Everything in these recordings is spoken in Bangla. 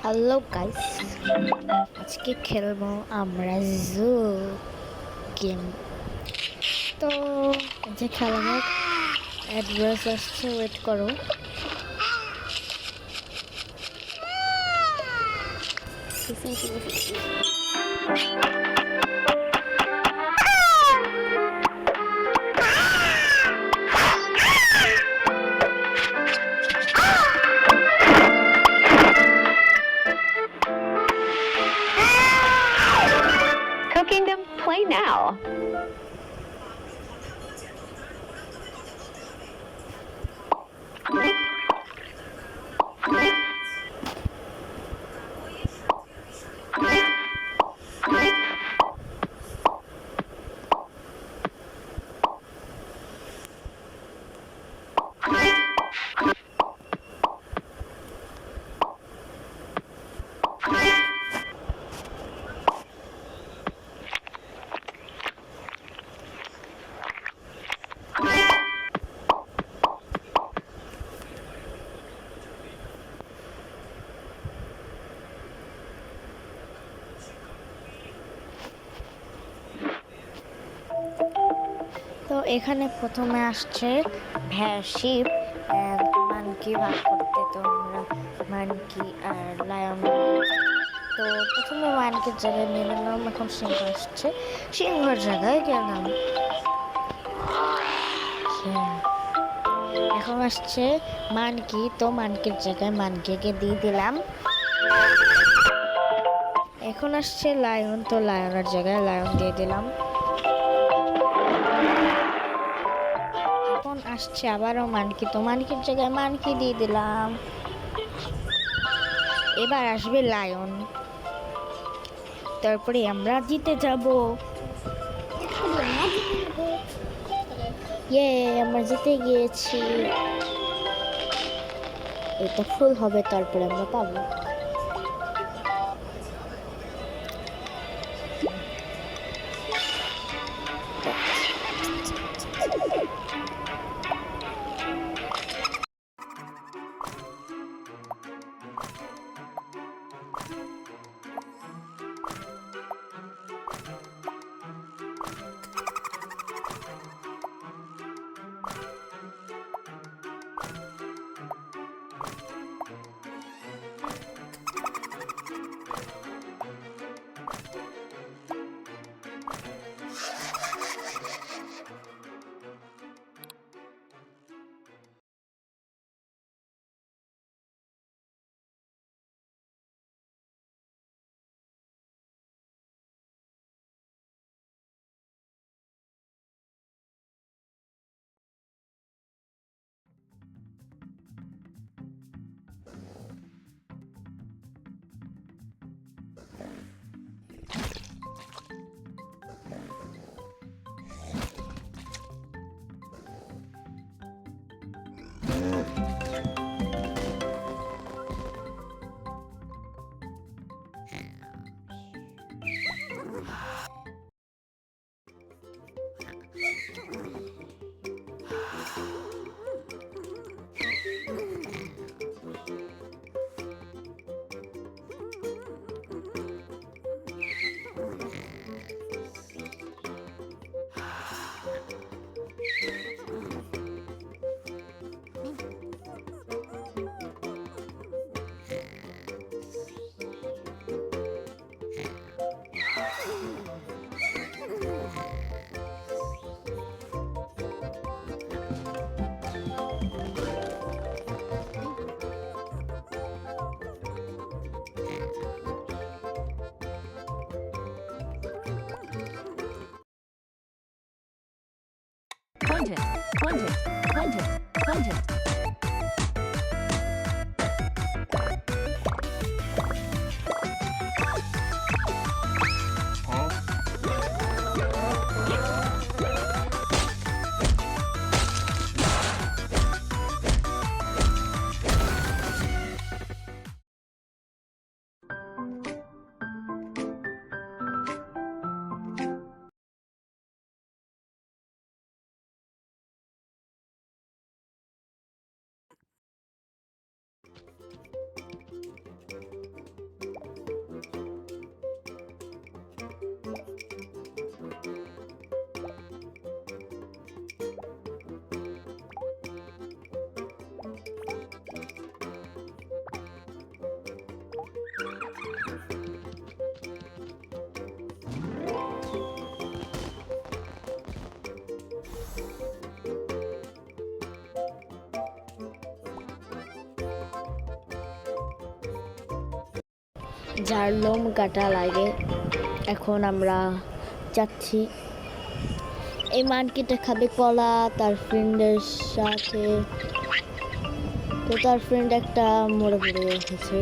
হ্যালো গাইস, আজকে খেলবো আমরা জু গেম। তো যে খেলা যাক, অ্যাড্রেস আসছে, ওয়েট করো। Cooking them, play now. তো এখানে প্রথমে আসছে শিপ মানকি ভাগ করতে। তো আমরা মানকি আর লায়ন, তো প্রথমে মানকির জায়গায় নিয়ে নিলাম। এখন সিংহ আসছে, সিংহর জায়গায় গেলাম। এখন আসছে মানকি, তো মানকির জায়গায় মানকিকে দিয়ে দিলাম। এখন আসছে লায়ন, তো লায়নের জায়গায় লায়ন দিয়ে দিলাম। এখন আসছে আবারও মানকি, তো মানকির জায়গায় মানকি দিয়ে দিলাম। এবার আসবে লায়ন, তারপরে আমরা জিতে যাব। ইয়ে, আমরা জিতে গিয়েছি। এটা ফুল হবে, তারপরে আমরা পাবো। Content, content, content, content. যার লোম কাটা লাগে। এখন আমরা যাচ্ছি। এই মানকিটা খাবে কলা তার ফ্রেন্ডের সাথে। তো তার ফ্রেন্ড একটা মরে পড়ে রেখেছে,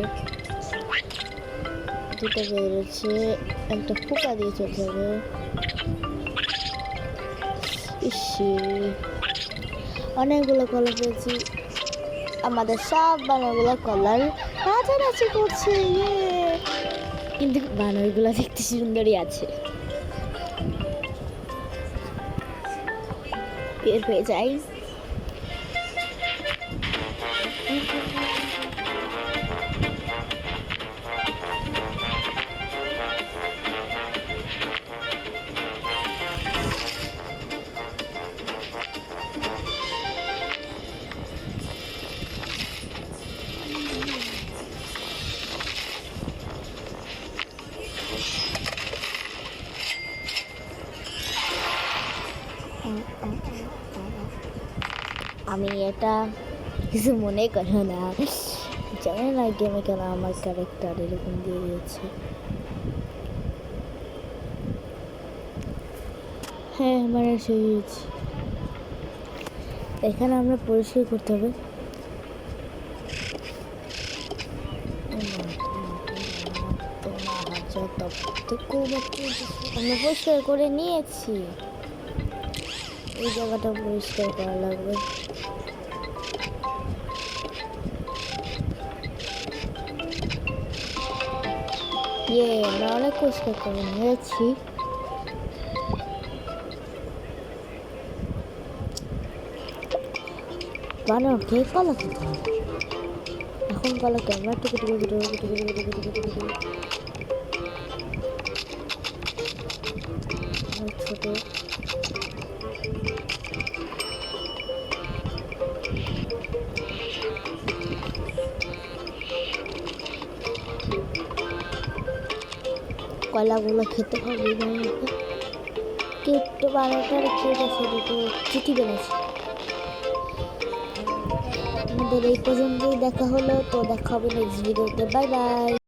দুটো বেরোচ্ছে, একটা পোকা দিয়ে চলতে হবে। ইসি অনেকগুলো কলা পেয়েছি। আমাদের সব বানরগুলো কলার নাচানাচি করছে, কিন্তু বানরগুলো দেখতে সুন্দরই আছে। বের হয়ে যাই। আমি এটা কিছু মনে করো না, জানি না গেমে কেন আমার ক্যারেক্টার এরকম দিয়ে দিয়েছে। হ্যাঁ আমার এসে গিয়েছি। এখানে আমরা পরিষ্কার করতে হবে। আমরা পরিষ্কার করে নিয়েছি, এই জায়গাটা পরিষ্কার করা লাগবে। আমরা অনেক পরিষ্কার করে নিয়েছি। বানরকে কলা খেতে হবে। এখন কলাকে আমরা টুকু টুকু টুকু টুকু টুকু টুকু টুকু টুকু টুকু ছোট কলাগুলো খেতে হবে। একটু বারোটার খেয়ে গেছে, দুটো চিঠি বেড়েছে। আমাদের এই পর্যন্তই দেখা হলো, তো দেখা হবে নেক্সট ভিডিওতে। Bye bye.